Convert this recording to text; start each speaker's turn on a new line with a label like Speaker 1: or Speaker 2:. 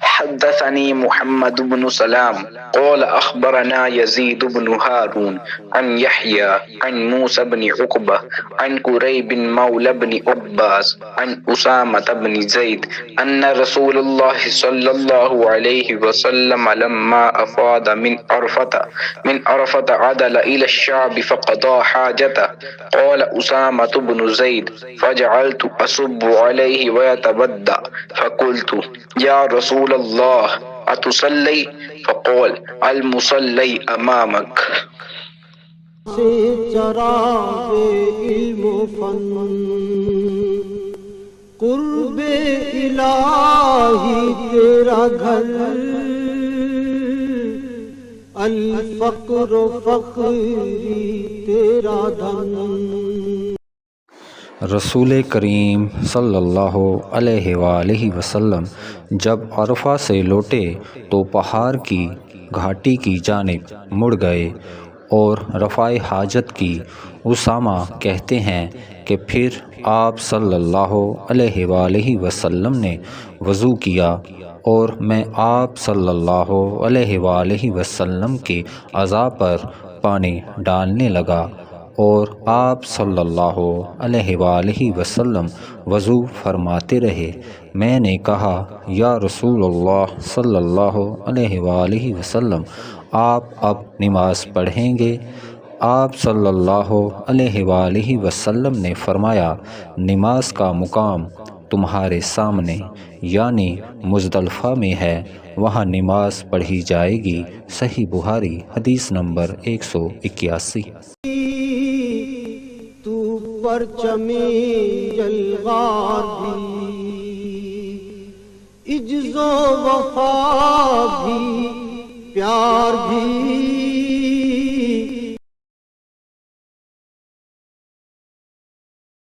Speaker 1: حدثني محمد بن سلام قال أخبرنا يزيد بن هارون عن يحيى عن موسى بن عقبة عن كريب مولى بن عباس عن أسامة بن زيد أن رسول الله صلى الله عليه وسلم لما أفاض من عرفة عدل إلى الشعب فقضى حاجته. قال أسامة بن زيد فجعلت أصب عليه ويتبدأ فقلت يا رسول الله أتصلي؟ فقال المصلي أمامك.
Speaker 2: سے چراغ علم و فن قرب الہی تیرا گھر الفقر و فقری تیرا دھن.
Speaker 3: رسول کریم صلی اللہ علیہ وآلہ وسلم جب عرفہ سے لوٹے تو پہاڑ کی گھاٹی کی جانب مڑ گئے اور رفع حاجت کی. اسامہ کہتے ہیں کہ پھر آپ صلی اللہ علیہ وآلہ وسلم نے وضو کیا اور میں آپ صلی اللہ علیہ وآلہ وسلم کے اعضاء پر پانی ڈالنے لگا اور آپ صلی اللہ علیہ وآلہ وسلم وضو فرماتے رہے. میں نے کہا یا رسول اللہ صلی اللہ علیہ وآلہ وسلم آپ اب نماز پڑھیں گے؟ آپ صلی اللہ علیہ وآلہ وسلم نے فرمایا نماز کا مقام تمہارے سامنے یعنی مزدلفہ میں ہے، وہاں نماز پڑھی جائے گی. صحیح بخاری حدیث نمبر 181.
Speaker 2: تو پرچم جلوار بھی، عجز و وفا بھی، پیار بھی